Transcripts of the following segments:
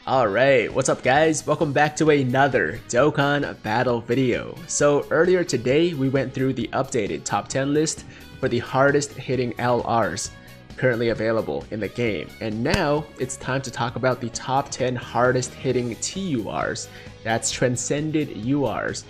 Alright, what's up guys? Welcome back to another Dokkan battle video. So earlier today we went through the updated top 10 list for the hardest hitting LRs currently available in the game. And now it's time to talk about the top 10 hardest hitting TURs, that's transcended URs,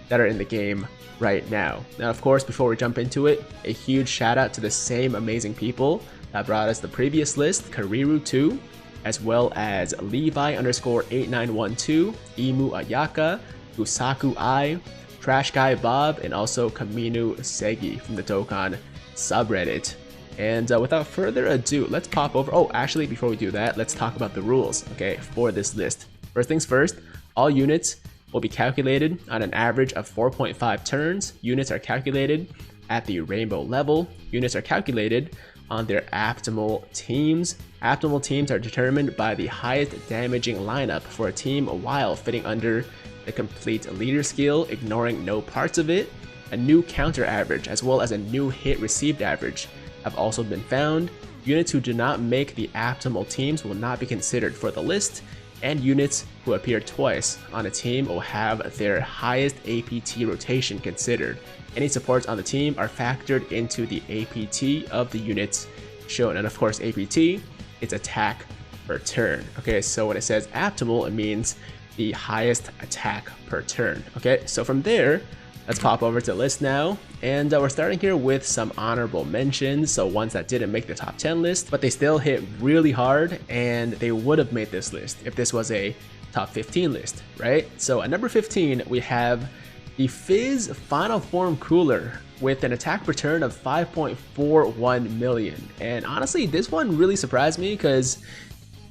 that are in the game right now. Now of course, before we jump into it, a huge shout out to the same amazing people that brought us the previous list, Kariru2, as well as Levi_8912, Imu Ayaka, Usaku I, Trash Guy Bob, and also Kaminu Segi from the Dokkan subreddit. And without further ado, let's pop over. Oh, actually, before we do that, let's talk about the rules, okay, for this list. First things first, all units will be calculated on an average of 4.5 turns. Units are calculated at the rainbow level. Units are calculated on their optimal teams. Optimal teams are determined by the highest damaging lineup for a team while fitting under the complete leader skill, ignoring no parts of it. A new counter average as well as a new hit received average have also been found. Units who do not make the optimal teams will not be considered for the list, and units who appear twice on a team will have their highest APT rotation considered. Any supports on the team are factored into the APT of the units shown, and of course APT is attack per turn. Okay, so when it says optimal, it means the highest attack per turn. Okay, so from there, let's pop over to the list now, and we're starting here with some honorable mentions, so ones that didn't make the top 10 list, but they still hit really hard, and they would have made this list if this was a top 15 list, right? So at number 15, we have the Fizz Final Form Cooler with an attack return of 5.41 million. And honestly, this one really surprised me because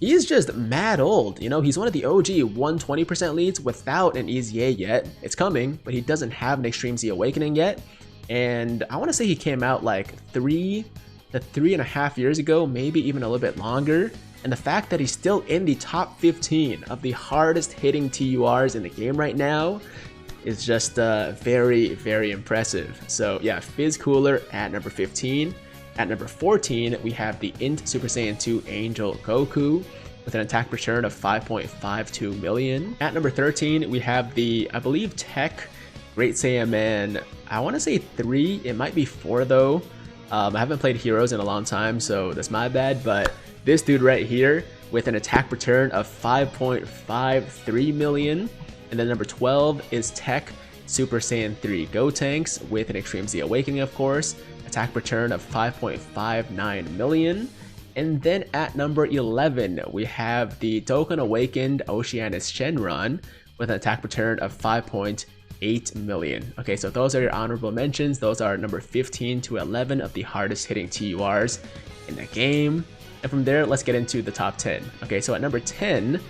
he's just mad old. You know, he's one of the OG 120% leads without an EZA yet. It's coming, but he doesn't have an Extreme Z Awakening yet. And I want to say he came out like 3 to 3.5 years ago, maybe even a little bit longer. And the fact that he's still in the top 15 of the hardest hitting TURs in the game right now is just very, very impressive. So yeah, Fizz Cooler at number 15. At number 14, we have the Int Super Saiyan 2 Angel Goku with an attack return of 5.52 million. At number 13, we have the, I believe, Tech Great Saiyan Man, I want to say 3, it might be 4 though. I haven't played Heroes in a long time, so that's my bad, but this dude right here with an attack return of 5.53 million. And then number 12 is Tech Super Saiyan 3 Gotenks with an Extreme Z Awakening, of course. Attack return of 5.59 million. And then at number 11, we have the Dokkan Awakened Oceanus Shenron with an attack return of 5.8 million. Okay, so those are your honorable mentions. Those are number 15 to 11 of the hardest hitting TURs in the game. And from there, let's get into the top 10. Okay, so at number 10,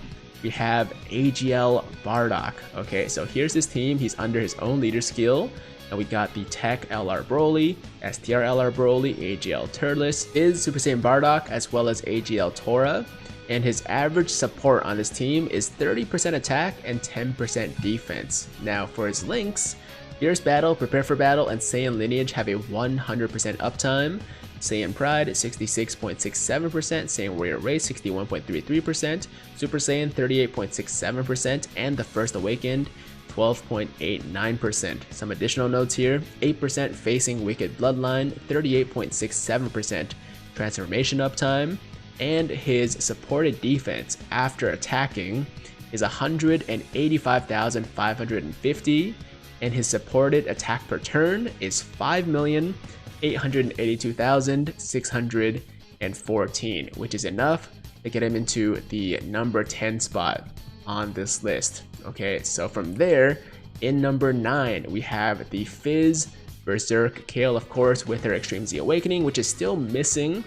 we have AGL Bardock. Okay, so here's his team. He's under his own leader skill. And we got the Tech LR Broly, STR LR Broly, AGL Turles, Fizz Super Saiyan Bardock, as well as AGL Tora. And his average support on this team is 30% attack and 10% defense. Now for his links, Fierce Battle, Prepare for Battle, and Saiyan Lineage have a 100% uptime. Saiyan Pride 66.67%, Saiyan Warrior Race 61.33%, Super Saiyan 38.67%, and the First Awakened 12.89%. Some additional notes here: 8% Facing Wicked Bloodline, 38.67% transformation uptime, and his supported defense after attacking is 185,550, and his supported attack per turn is 5,882,614, which is enough to get him into the number 10 spot on this list. Okay, so from there, in number 9, we have the Fizz Berserk Kale, of course, with her Extreme Z Awakening, which is still missing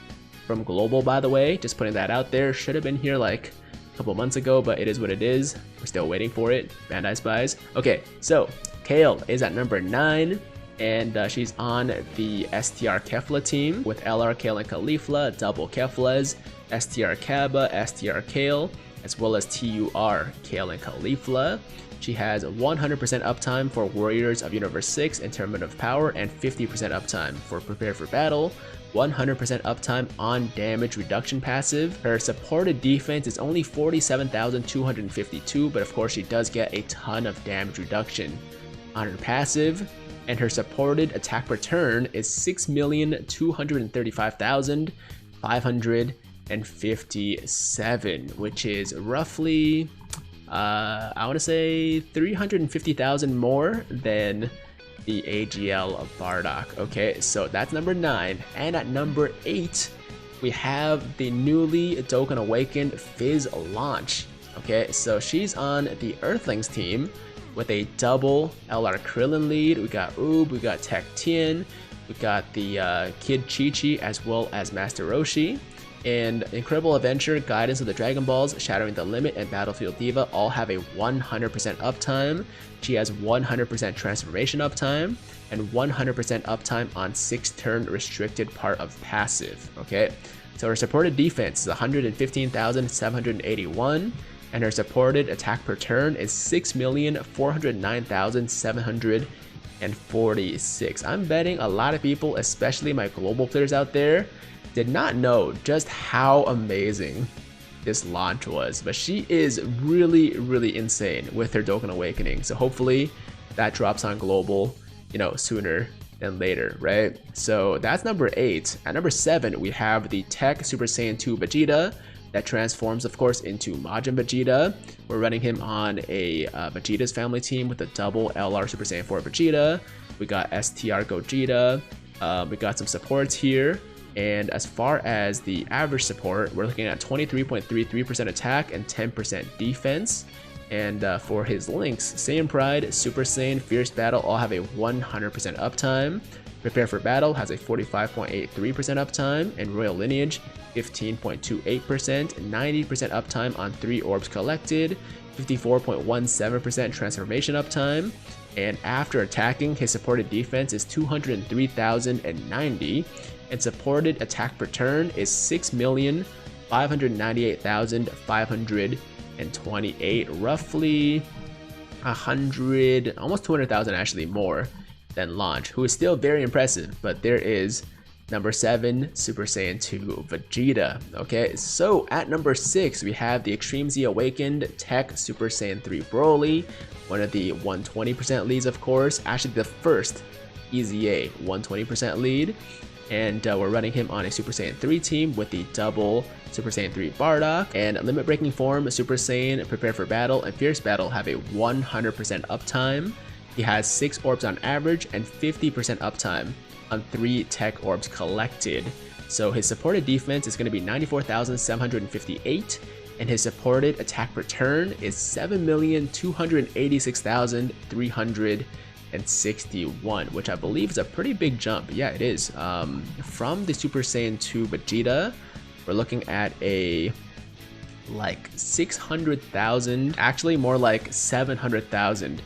from Global, by the way. Just putting that out there. Should have been here like a couple months ago, but it is what it is. We're still waiting for it. Bandai Spies. Okay, so Kale is at number 9. And she's on the STR Kefla team with LR Kale and Caulifla, double Keflas, STR Kaba, STR Kale, as well as TUR Kale and Caulifla. She has 100% uptime for Warriors of Universe 6 and Tournament of Power, and 50% uptime for Prepare for Battle, 100% uptime on damage reduction passive. Her supported defense is only 47,252, but of course she does get a ton of damage reduction on her passive. And her supported attack per turn is 6,235,557, which is roughly, I want to say 350,000 more than the AGL Bardock. Okay, so that's number 9. And at number 8, we have the newly Dokkan Awakened Fizz Launch. Okay, so she's on the Earthlings team with a double LR Krillin lead. We got Oob, we got Tech Tien, we got the Kid Chi-Chi as well as Master Roshi. And Incredible Adventure, Guidance of the Dragon Balls, Shattering the Limit, and Battlefield Diva all have a 100% uptime. She has 100% transformation uptime and 100% uptime on 6-turn restricted part of passive. Okay, so her supported defense is 115,781, and her supported attack per turn is 6,409,746. I'm betting a lot of people, especially my global players out there, did not know just how amazing this launch was, but she is really, really insane with her Dokkan Awakening. So hopefully that drops on global, you know, sooner than later, right? So that's number 8. At number 7, we have the Tech Super Saiyan 2 Vegeta that transforms, of course, into Majin Vegeta. We're running him on a Vegeta's family team with a double LR Super Saiyan 4 Vegeta. We got STR Gogeta. We got some supports here. And as far as the average support, we're looking at 23.33% attack and 10% defense. And for his links, Saiyan Pride, Super Saiyan, Fierce Battle all have a 100% uptime. Prepare for Battle has a 45.83% uptime, and Royal Lineage 15.28%, 90% uptime on 3 orbs collected, 54.17% transformation uptime. And after attacking, his supported defense is 203,090. And supported attack per turn is 6,598,528, roughly 100, almost 200,000 actually more than Launch, who is still very impressive. But there is number 7, Super Saiyan 2 Vegeta. Okay, so at number 6, we have the Extreme Z Awakened Tech Super Saiyan 3 Broly, one of the 120% leads, of course, actually the first EZA 120% lead. And we're running him on a Super Saiyan 3 team with the double Super Saiyan 3 Bardock. And Limit Breaking Form, Super Saiyan, Prepare for Battle, and Fierce Battle have a 100% uptime. He has 6 orbs on average and 50% uptime on 3 tech orbs collected. So his supported defense is going to be 94,758, and his supported attack per turn is 7,286,361, which I believe is a pretty big jump. Yeah, it is. From the Super Saiyan 2 Vegeta, we're looking at a like 600,000, actually more like 700,000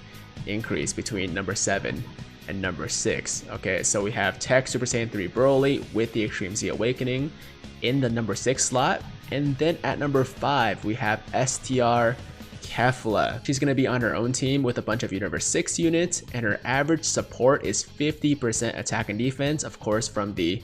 increase between number 7 and number 6. Okay, so we have Tech Super Saiyan 3 Broly with the Extreme Z Awakening in the number 6 slot. And then at number 5, we have STR Kefla. She's going to be on her own team with a bunch of Universe 6 units, and her average support is 50% attack and defense, of course, from the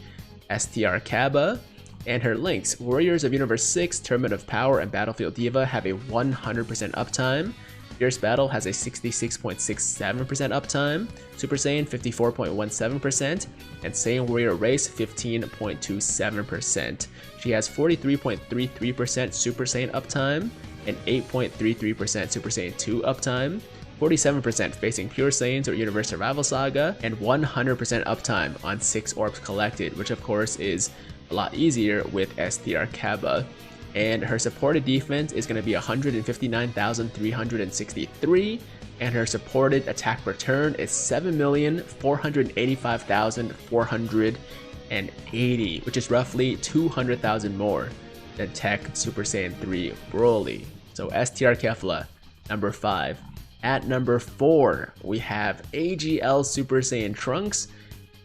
STR Kaba. And her links, Warriors of Universe 6, Tournament of Power, and Battlefield Diva have a 100% uptime. Fierce Battle has a 66.67% uptime, Super Saiyan 54.17%, and Saiyan Warrior Race 15.27%. She has 43.33% Super Saiyan uptime and 8.33% Super Saiyan 2 uptime, 47% facing Pure Saiyans or Universe Survival Saga, and 100% uptime on 6 orbs collected, which of course is a lot easier with STR Kaba. And her supported defense is going to be 159,363, and her supported attack per turn is 7,485,480, which is roughly 200,000 more than Tech Super Saiyan 3 Broly. So STR Kefla, number 5. At number 4, we have AGL Super Saiyan Trunks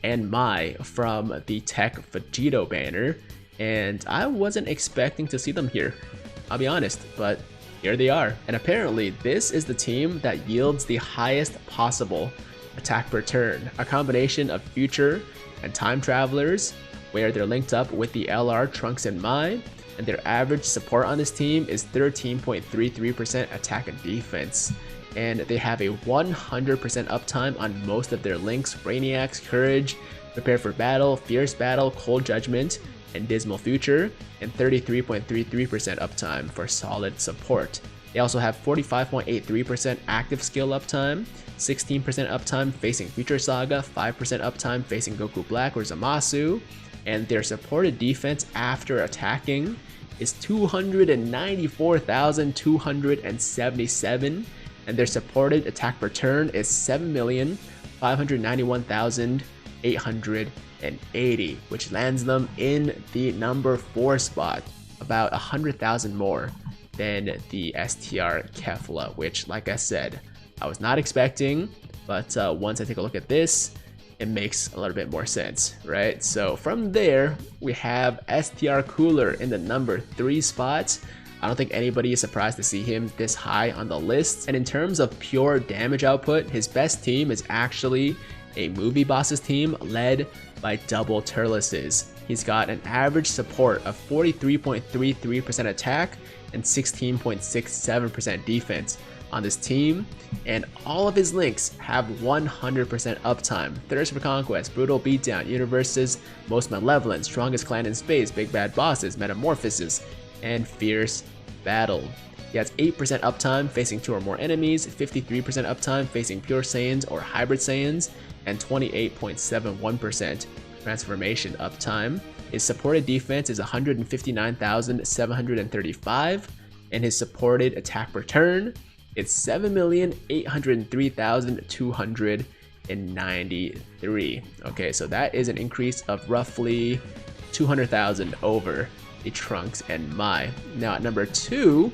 and Mai from the Tech Vegito banner. And I wasn't expecting to see them here, I'll be honest, but here they are. And apparently this is the team that yields the highest possible attack per turn, a combination of future and time travelers, where they're linked up with the LR, Trunks, and Mai, and their average support on this team is 13.33% attack and defense. And they have a 100% uptime on most of their links: Brainiacs, Courage, Prepare for Battle, Fierce Battle, Cold Judgment, and Dismal Future, and 33.33% uptime for solid support. They also have 45.83% active skill uptime, 16% uptime facing Future Saga, 5% uptime facing Goku Black or Zamasu, and their supported defense after attacking is 294,277, and their supported attack per turn is 7,591,880, which lands them in the number 4 spot, about 100,000 more than the STR Kefla, which, like I said, I was not expecting, but once I take a look at this, it makes a little bit more sense, right? So from there, we have STR Cooler in the number 3 spot. I don't think anybody is surprised to see him this high on the list. And in terms of pure damage output, his best team is actually a movie boss's team led by Double Turleses. He's got an average support of 43.33% attack and 16.67% defense on this team, and all of his links have 100% uptime: Thirst for Conquest, Brutal Beatdown, Universe's Most Malevolent, Strongest Clan in Space, Big Bad Bosses, Metamorphosis, and Fierce Battle. He has 8% uptime facing 2 or more enemies, 53% uptime facing Pure Saiyans or Hybrid Saiyans, and 28.71% transformation uptime. His supported defense is 159,735, and his supported attack per turn is 7,803,293. Okay, so that is an increase of roughly 200,000 over the Trunks and Mai. Now at number 2,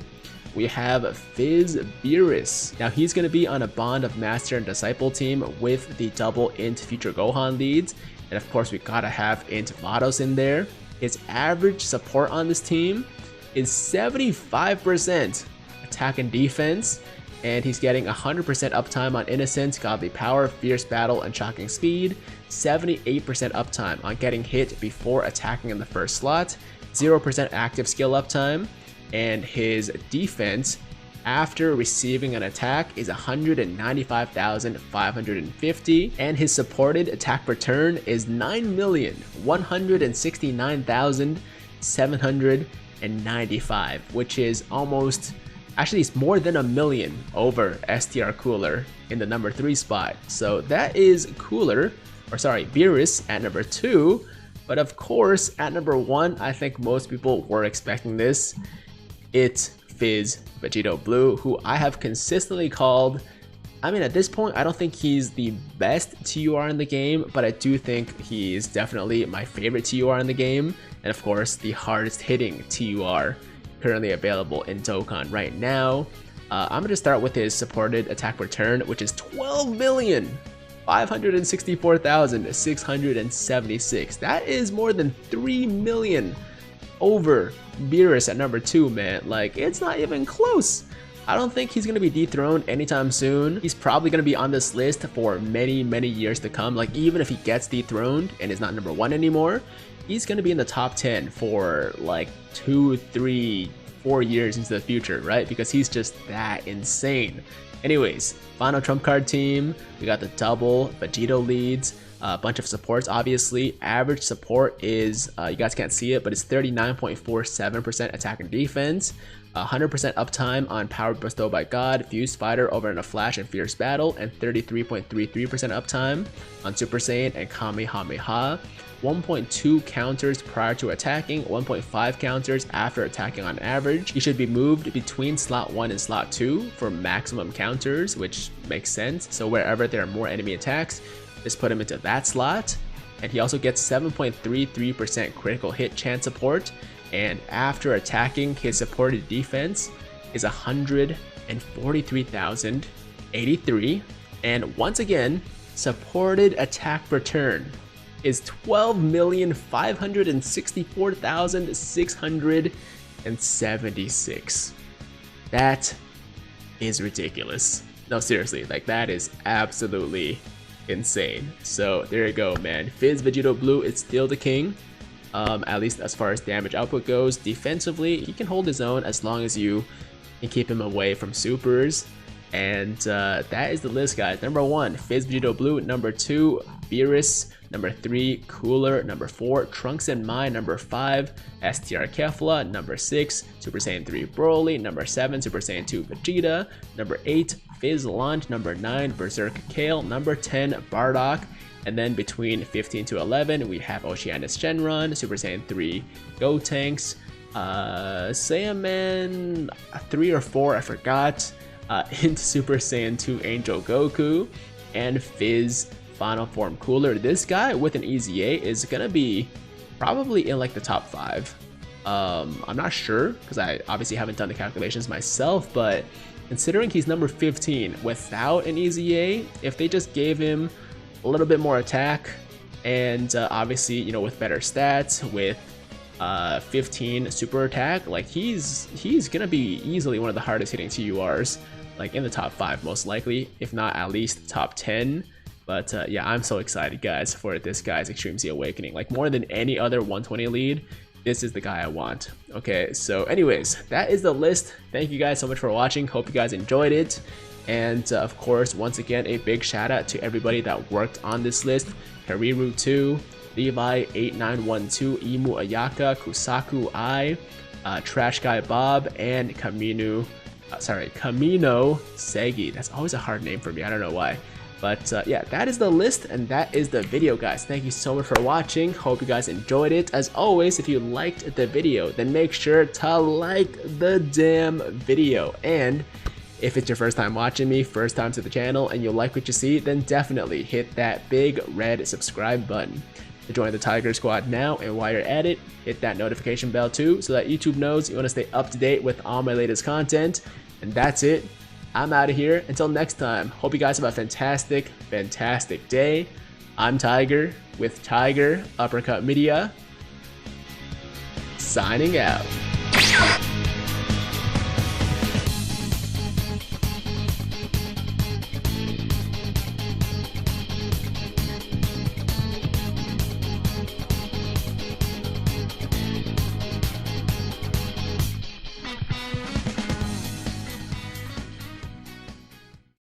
we have Fizz Beerus. Now he's going to be on a Bond of Master and Disciple team with the double Int Future Gohan leads, and of course we gotta have Int Vados in there. His average support on this team is 75% attack and defense, and he's getting 100% uptime on Innocence, Godly Power, Fierce Battle, and Shocking Speed, 78% uptime on getting hit before attacking in the first slot, 0% active skill uptime, and his defense after receiving an attack is 195,550, and his supported attack per turn is 9,169,795, which is almost, actually it's more than a million over STR Cooler in the number 3 spot. So that is Cooler, or sorry, Beerus at number 2. But of course, at number 1, I think most people were expecting this. It's Fizz Vegito Blue, who I have consistently called, I mean, at this point, I don't think he's the best TUR in the game, but I do think he is definitely my favorite TUR in the game, and of course, the hardest hitting TUR currently available in Dokkan right now. I'm going to start with his supported attack per turn, which is 12,564,676. That is more than 3 million over Beerus at number 2, man. Like, it's not even close. I don't think he's going to be dethroned anytime soon. He's probably going to be on this list for many, many years to come. Like, even if he gets dethroned and is not number 1 anymore, he's going to be in the top 10 for like 2, 3, 4 years into the future, right? Because he's just that insane. Anyways, final trump card team. We got the double Vegito leads. A bunch of supports, obviously. Average support is, you guys can't see it, but it's 39.47% attack and defense, 100% uptime on Power Bestow by God, Fused Spider over in a Flash and Fierce Battle, and 33.33% uptime on Super Saiyan and Kamehameha. 1.2 counters prior to attacking, 1.5 counters after attacking on average. He should be moved between slot 1 and slot 2 for maximum counters, which makes sense. So wherever there are more enemy attacks, just put him into that slot. And he also gets 7.33% critical hit chance support, and after attacking, his supported defense is 143,083, and once again, supported attack per turn is 12,564,676. That is ridiculous. No, seriously, like, that is absolutely insane. So there you go, man. Fizz Vegito Blue is still the king. at least as far as damage output goes. Defensively, he can hold his own as long as you can keep him away from supers. And that is the list, guys. Number 1, Fizz Vegito Blue. Number 2, Beerus. Number 3, Cooler. Number 4, Trunks and Mai. Number 5, STR Kefla. Number 6, Super Saiyan 3 Broly. Number 7, Super Saiyan 2 Vegeta. Number 8, Fizz Launch. Number 9, Berserk Kale. Number 10, Bardock. And then between 15 to 11, we have Oceanus Shenron, Super Saiyan 3 Gotenks, Saiyaman 3 or 4, I forgot, into Super Saiyan 2 Angel Goku, and Fizz Final Form Cooler. This guy with an EZA is gonna be probably in like the top 5. I'm not sure because I obviously haven't done the calculations myself, but considering he's number 15 without an EZA, if they just gave him a little bit more attack and obviously, you know, with better stats, with 15 super attack, like he's gonna be easily one of the hardest hitting TURs, like in the top 5 most likely, if not at least top 10. But yeah, I'm so excited, guys, for this guy's Extreme Z Awakening. Like more than any other 120 lead, this is the guy I want. Okay, so anyways, that is the list. Thank you guys so much for watching. Hope you guys enjoyed it. And of course, once again, a big shout out to everybody that worked on this list. Kariru2, Levi8912, Imu Ayaka, Kusaku I, Trash Guy Bob, and Camino Segi. That's always a hard name for me, I don't know why. But yeah, that is the list and that is the video, guys. Thank you so much for watching. Hope you guys enjoyed it. As always, if you liked the video, then make sure to like the damn video. And if it's your first time watching me, first time to the channel, and you like what you see, then definitely hit that big red subscribe button to join the Tiger Squad now. And while you're at it, hit that notification bell too, so that YouTube knows you want to stay up to date with all my latest content. And that's it. I'm out of here. Until next time, hope you guys have a fantastic, fantastic day. I'm Tiger with Tiger Uppercut Media, signing out.